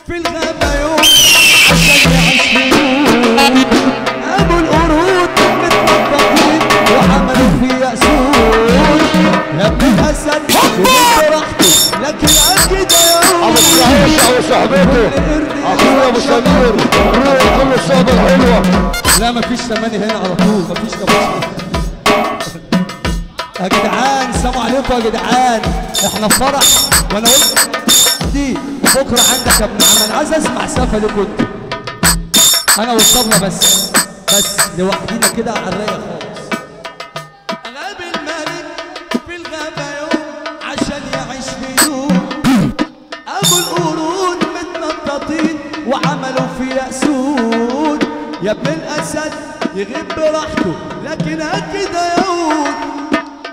في الغابة يوم عشان يعيش في يوم. ابو القرود متنططين وعملوا فيها سود. يا ابن الاسد وانت راحته لكن اكيد يا ابو الصحيح ابو صاحبته اخويا ابو سمير روح كل الصوت الحلوه. لا مفيش تماني هنا على طول، مفيش كبار يا جدعان. السلام عليكم يا جدعان، احنا في فرح وانا قلت دي بكره عندك يا ابن عم. انا عايز اسمع سقفه ليك انت، انا والطبله بس لوحدينا كده على الرايق خالص. غاب الملك في الغابه يوم عشان يعيش في يوم. ابو القرود متنططين وعملوا فيها سود. يا ابن الاسد يغيب براحته لكن اكيد يعود.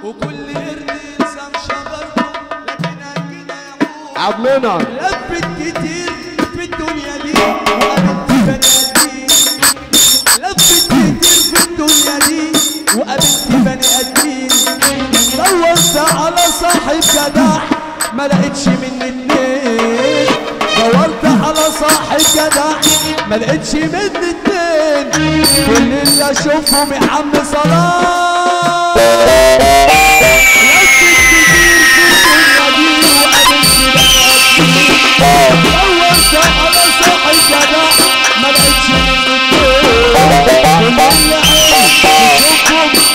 وكل قرد يلزم شجرته لكن اكيد يعود. عمنا لفت كتير في الدنيا دي وقابلت بني ادمين. لفت كتير في الدنيا دي وقابلت بني ادمين. دورت على صاحب جدع ما لقيتش من اتنين. دورت على صاحب جدع ما لقيتش من اتنين. كل اللي اشوفهم يا عم صلاح. لفت كتير في الدنيا دي وقابلت بني ادمين. دورت على صاحب جدع ما لقيتش من اتنين. كل اللي اشوفهم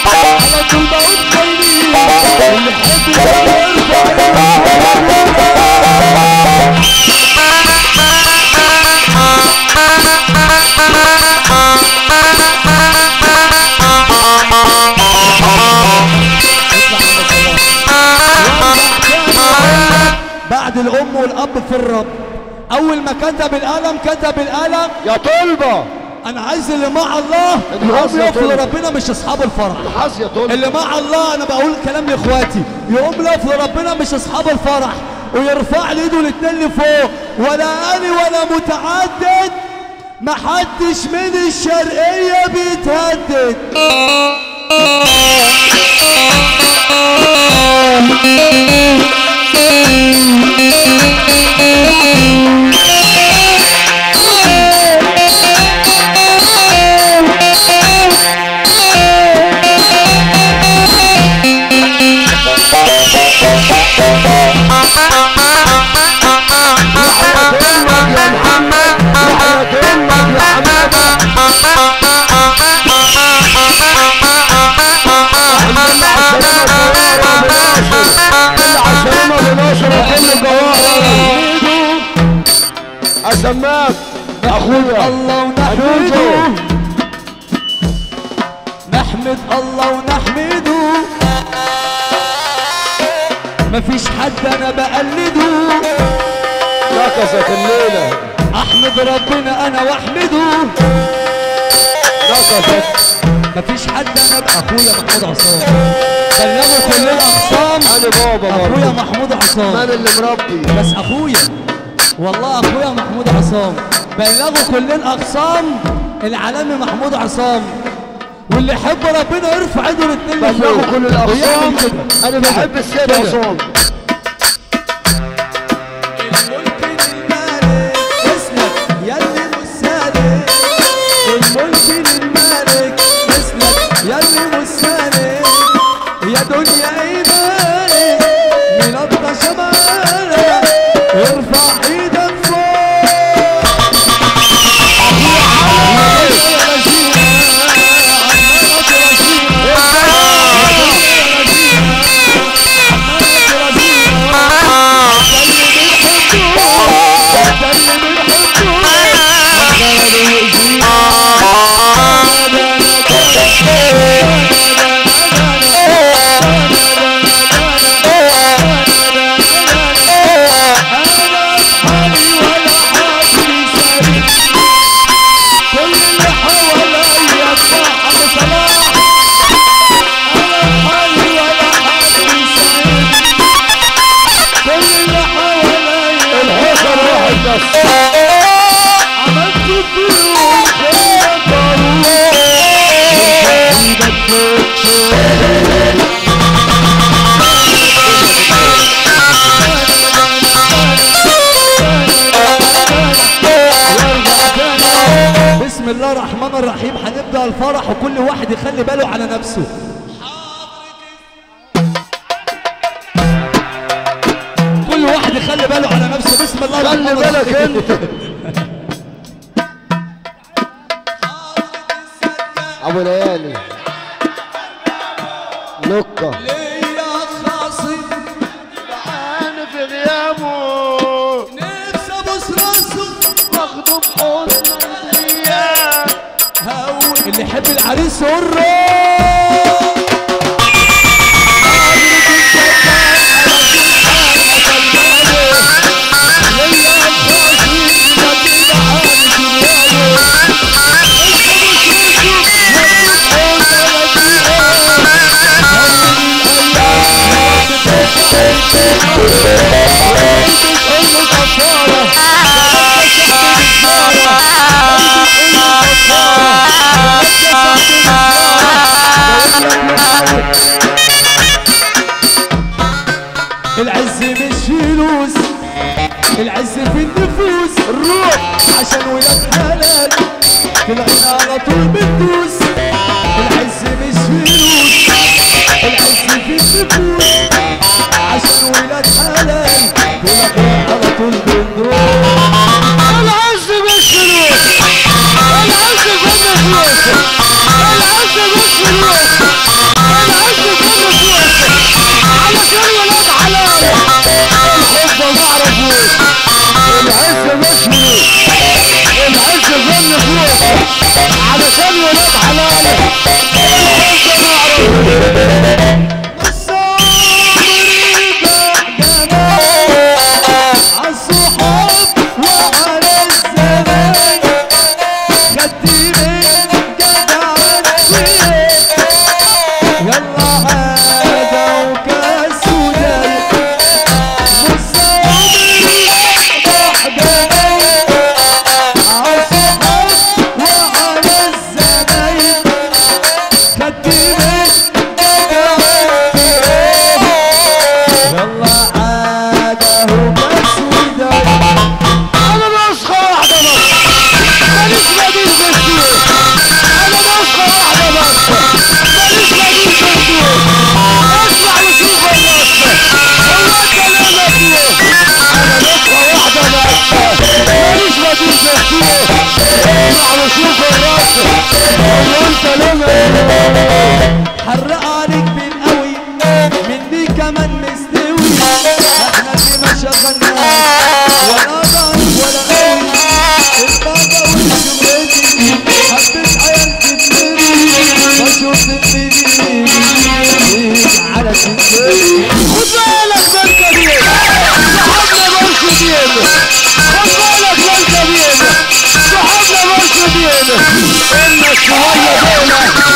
على طول بقول خيرين. اللي يحب يرفع بعد الام والاب في الرب. اول ما كتب القلم يا طلبه. انا عايز اللي مع الله يقوم يقف لربنا، مش اصحاب الفرح. يا طلبه اللي مع الله، انا بقول كلام لاخواتي، يقوم يقف لربنا مش اصحاب الفرح ويرفع لي ايده الاتنين لفوق. ولا اني ولا متعدد، محدش من الشرقيه بيتهدد. سماك اخويا الله ونحمده. نحمد الله ونحمده. مفيش حد انا بقلده. نكست الليله. احمد ربنا انا واحمده. نكست. مفيش حد انا اخويا محمود عصام. بلغوا كل الاقسام. انا بابا اخويا محمود عصام. انا اللي مربي. بس اخويا والله اخويا محمود عصام. بلغوا كل الاقسام العالمي محمود عصام. واللي يحب ربنا يرفع ايده الاتنين لفوق. بلغوا كل الاقسام. انا بحب السيد عصام. الملك للمالك اسلك ياللي مش سالك. الملك للمالك اسلك ياللي مش سالك. يا دنيا ايمانك من ابطى شمالك. ارفع ايدك فوق. الرحمن الرحيم هنبدأ الفرح وكل واحد يخلي باله على نفسه. كل واحد يخلي باله على نفسه. بسم الله الرحمن الرحيم. خلي بالك انت ابو ليالي لقة ليا خاصي انا في غيابه نفسي ابوس راسه واخده بحضن اياه. اللي يحب العريس هرة. العز مش فلوس، العز في النفوس. الروح عشان ولاد حلال تلاقينا على طول بندوس. العز مش فلوس، العز في النفوس. عشان ولاد حلال تلاقينا على طول بندوس. العز مش فلوس، العز في النفوس. العز مش فلوس، العز في النفوس. علشان ولاد حلال الحب ما اعرفوش. العز مش فلوس، العز في النفوس. علشان ولاد حلال الحب ما اعرفوش. حرق عليك بالقوي مني كمان مستوي. احنا اللي ما شغلناش ولا ضعيف ولا قوي. البابا والشمرتي حبيت عيال تتمري واشوف البنين على سنتي. خد بالك من الكبير صحابنا مرشدين. خد بالك من الكبير صحابنا مرشدين. انك شويه دولة